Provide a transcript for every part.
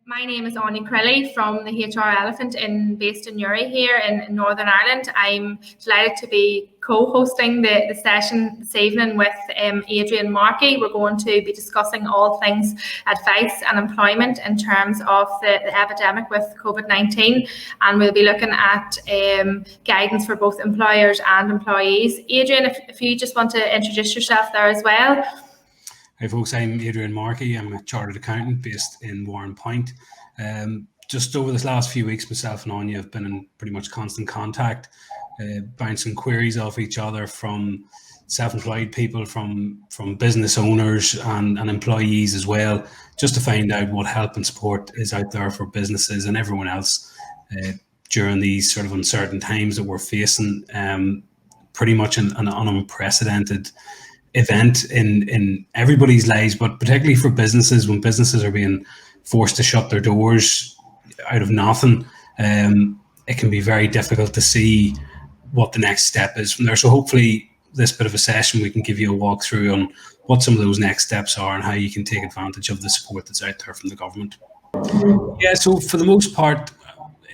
My name is Anya Crilly from the HR Elephant based in Newry here in Northern Ireland. I'm delighted to be co-hosting the session this evening with Adrian Markey. We're going to be discussing all things advice and employment in terms of the epidemic with COVID-19, and we'll be looking at guidance for both employers and employees. Adrian, if you just want to introduce yourself there as well. Hi folks, I'm Adrian Markey. I'm a chartered accountant based in Warren Point. Just over this last few weeks, myself and Anya have been in pretty much constant contact, bouncing queries off each other from self-employed people, from business owners and employees as well, just to find out what help and support is out there for businesses and everyone else during these sort of uncertain times that we're facing. Pretty much an unprecedented event in everybody's lives, but particularly for businesses, when businesses are being forced to shut their doors out of nothing, it can be very difficult to see what the next step is from there. So hopefully this bit of a session, we can give you a walkthrough on what some of those next steps are and how you can take advantage of the support that's out there from the government. Yeah, so for the most part,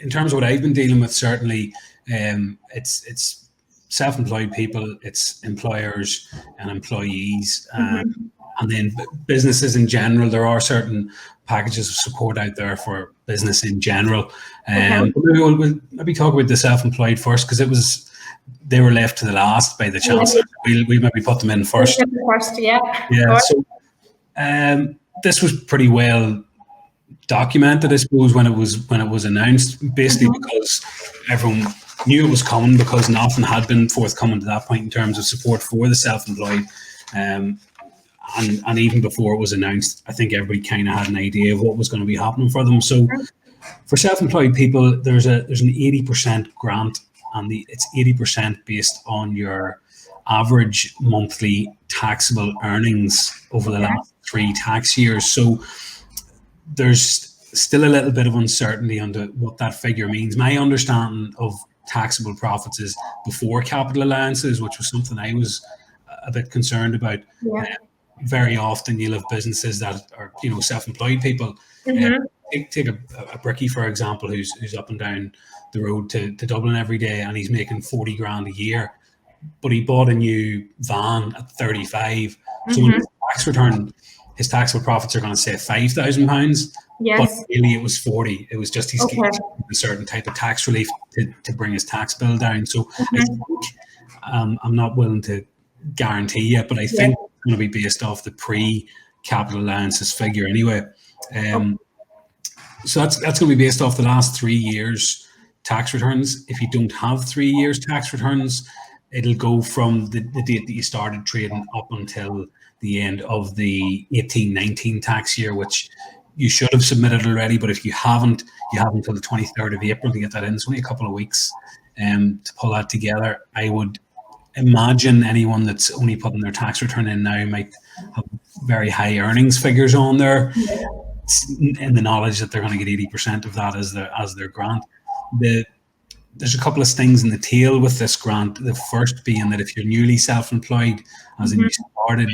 in terms of what I've been dealing with, certainly it's self-employed people, it's employers and employees, and then businesses in general. There are certain packages of support out there for business in general. We'll maybe talk about the self-employed first, because they were left to the last by the Chancellor. We maybe put them in first. So this was pretty well documented, I suppose, when it was announced, basically because everyone knew it was coming, because nothing had been forthcoming to that point in terms of support for the self-employed, and even before it was announced, I think everybody kind of had an idea of what was going to be happening for them. So for self-employed people, there's an 80% grant, and it's 80% based on your average monthly taxable earnings over the last 3 tax years. So there's still a little bit of uncertainty on what that figure means. My understanding of taxable profits is before capital allowances, which was something I was a bit concerned about. Very often you'll have businesses that are, self-employed people. Take a brickie, for example, who's up and down the road to Dublin every day, and he's making 40 grand a year, but he bought a new van at 35. So when his tax return, his taxable profits are going to say £5,000. But really it was 40. It was just he's getting a certain type of tax relief to bring his tax bill down. So I think, I'm not willing to guarantee it, but I think it's going to be based off the pre-capital allowances figure anyway. So that's going to be based off the last 3 years tax returns. If you don't have 3 years tax returns, it'll go from the date that you started trading up until the end of the 18-19 tax year, which you should have submitted already, but if you haven't, you have until the 23rd of April to get that in. It's only a couple of weeks to pull that together. I would imagine anyone that's only putting their tax return in now might have very high earnings figures on there, in the knowledge that they're going to get 80% of that as their grant. There's a couple of stings in the tail with this grant. The first being that if you're newly self-employed, as in you started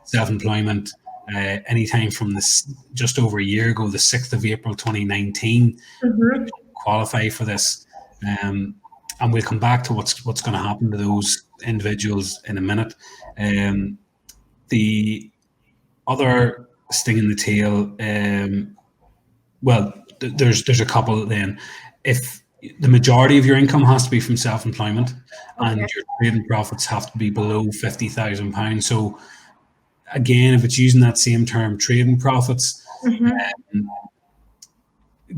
self-employment anytime from this just over a year ago, the 6th of April 2019, qualify for this, and we'll come back to what's going to happen to those individuals in a minute. The other sting in the tail, there's a couple. Then, if the majority of your income has to be from self-employment, and your trading profits have to be below £50,000. So again, if it's using that same term, trading profits,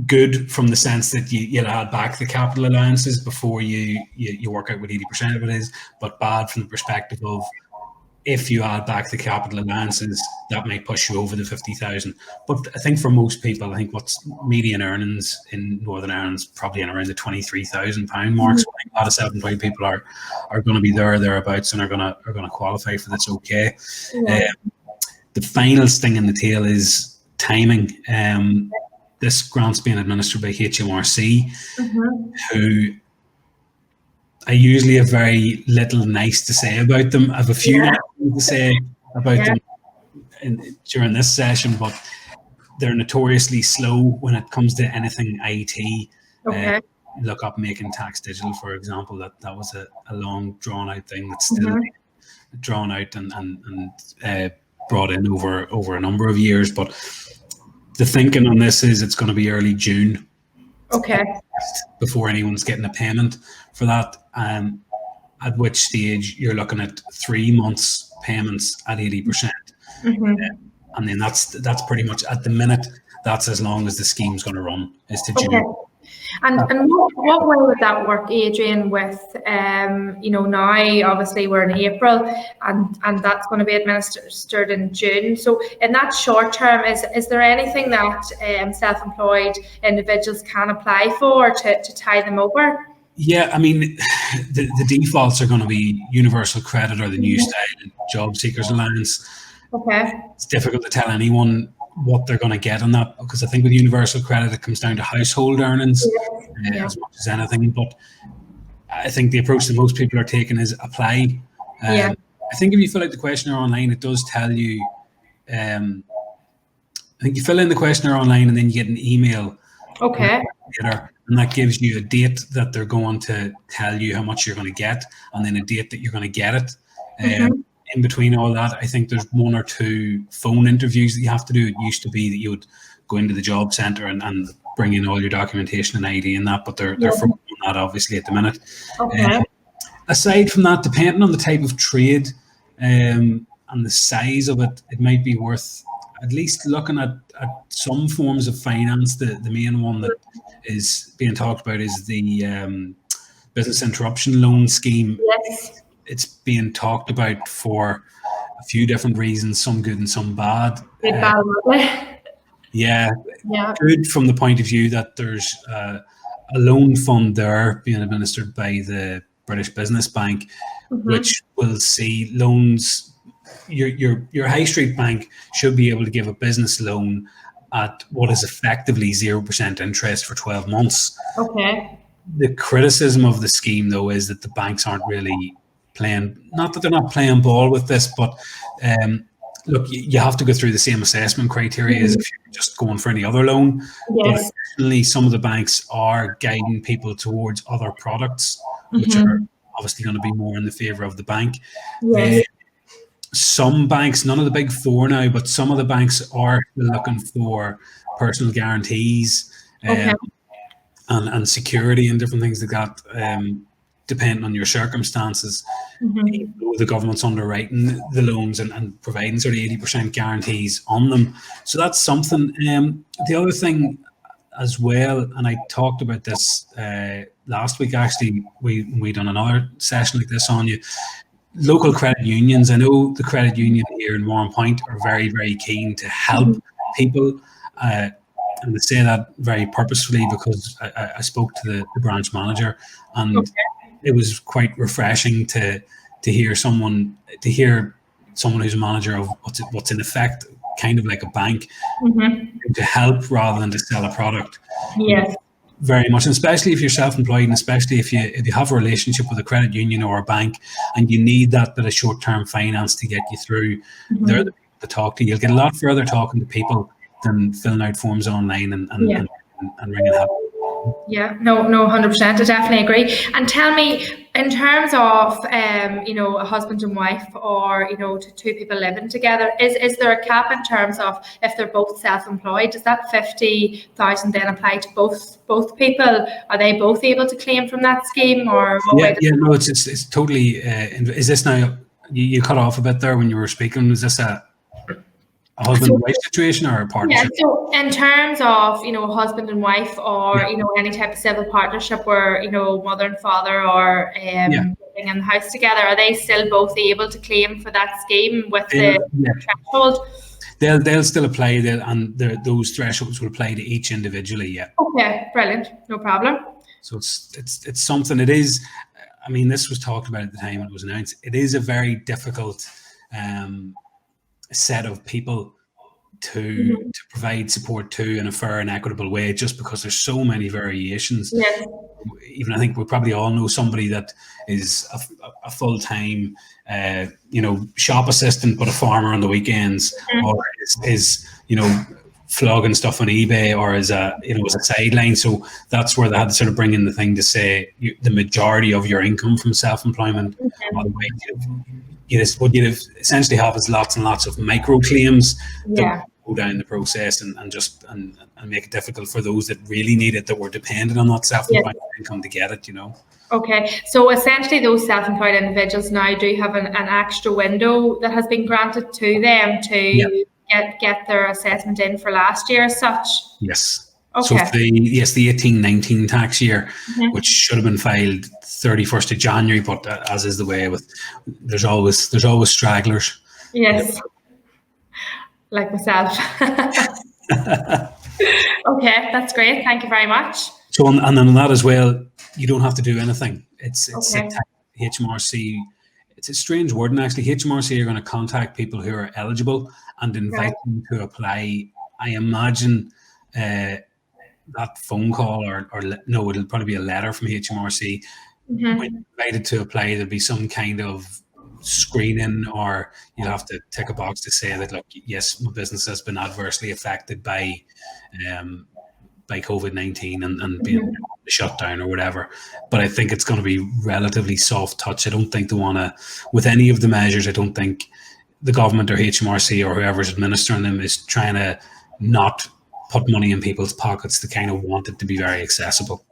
good from the sense that you'll add back the capital allowances before you work out what 80% of it is, but bad from the perspective of if you add back the capital allowances, that might push you over the 50,000. But I think for most people, I think what's median earnings in Northern Ireland is probably in around the £23,000 mark. So I think a lot of self-employed people are going to be thereabouts and are going to qualify for this. Okay. The final sting in the tail is timing. This grant's being administered by HMRC, who I usually have very little nice to say about them. I have a few nice things to say about them during this session, but they're notoriously slow when it comes to anything IT. Okay. Look up Making Tax Digital, for example. That was a long, drawn-out thing that's still drawn out and brought in over a number of years. But the thinking on this is it's going to be early June. Okay. Before anyone's getting a payment for that, at which stage you're looking at 3 months payments at 80%. And then that's pretty much at the minute. That's as long as the scheme's going to run, is to June. Okay. And what way would that work, Adrian, with, now obviously we're in April and that's going to be administered in June. So in that short term, is there anything that self-employed individuals can apply for to tie them over? Yeah, I mean, the defaults are going to be Universal Credit or the New Style Job Seekers Allowance. Okay. It's difficult to tell anyone what they're going to get on that, because I think with Universal Credit it comes down to household earnings as much as anything. But I think the approach that most people are taking is apply. I think if you fill out the questionnaire online, it does tell you. I think you fill in the questionnaire online and then you get an email. Okay. Later, and that gives you a date that they're going to tell you how much you're going to get, and then a date that you're going to get it. In between all that, I think there's 1 or 2 phone interviews that you have to do. It used to be that you would go into the job centre and bring in all your documentation and ID and that, but they're focusing on that obviously at the minute. Okay. Aside from that, depending on the type of trade and the size of it, it might be worth at least looking at some forms of finance. The main one that is being talked about is the business interruption loan scheme. Yes. It's being talked about for a few different reasons, some good and some bad. Yeah, good from the point of view that there's a loan fund there being administered by the British Business Bank, which will see loans. Your high street bank should be able to give a business loan at what is effectively 0% interest for 12 months. Okay. The criticism of the scheme, though, is that the banks aren't really playing, not that they're not playing ball with this, but look, you have to go through the same assessment criteria as if you're just going for any other loan. Yes. But additionally, some of the banks are guiding people towards other products, which are obviously going to be more in the favour of the bank. Yes. Some banks, none of the big 4 now, but some of the banks are looking for personal guarantees and security and different things like that, depending on your circumstances. The government's underwriting the loans and providing sort of 80% guarantees on them. So that's something. The other thing as well, and I talked about this last week, actually, we done another session like this on you. Local credit unions. I know the credit union here in Warrenpoint are very, very keen to help people. And I say that very purposefully because I spoke to the branch manager, and it was quite refreshing to hear someone who's a manager of what's in effect kind of like a bank to help rather than to sell a product. Yes. Very much, and especially if you're self-employed, and especially if you have a relationship with a credit union or a bank and you need that bit of short-term finance to get you through, they're the people to talk to. You'll get a lot further talking to people than filling out forms online and ringing help. Yeah, no, 100%. I definitely agree. And tell me, in terms of, a husband and wife, or, 2 people living together, is there a cap in terms of if they're both self-employed? Does that 50,000 then apply to both people? Are they both able to claim from that scheme, or? No, it's totally. Is this now? You cut off a bit there when you were speaking. Was this a husband and wife situation or a partnership? Yeah, so in terms of, husband and wife, or, any type of civil partnership where, mother and father are living in the house together, are they still both able to claim for that scheme with the threshold? They'll still apply, and those thresholds will apply to each individually, yeah. Okay, brilliant, no problem. So it's something, it is, I mean, this was talked about at the time it was announced, it is a very difficult set of people to provide support to in a fair and equitable way, just because there's so many variations. Yes. Even I think we probably all know somebody that is a full-time shop assistant but a farmer on the weekends, or is flogging stuff on eBay or as a sideline. So that's where they had to sort of bring in the thing to say the majority of your income from self-employment, otherwise what you'd essentially have is lots and lots of micro claims that go down the process and make it difficult for those that really need it, that were dependent on that self-employment income to get it, Okay, so essentially those self-employed individuals now do have an extra window that has been granted to them to get their assessment in for last year as such? Yes. Okay. So the 18-19 tax year, which should have been filed 31st of January, but as is the way with, there's always stragglers. Yes. Like myself. Okay, that's great. Thank you very much. So, and then on that as well, you don't have to do anything. It's HMRC. It's a strange wording actually. HMRC are going to contact people who are eligible and invite them to apply. I imagine that phone call or no, it'll probably be a letter from HMRC. When invited to apply, there'll be some kind of screening, or you'll have to tick a box to say that, look, yes, my business has been adversely affected by COVID-19 and being shut down or whatever. But I think it's going to be relatively soft touch. I don't think they want to, with any of the measures, I don't think the government or HMRC or whoever's administering them is trying to not put money in people's pockets. They kind of want it to be very accessible.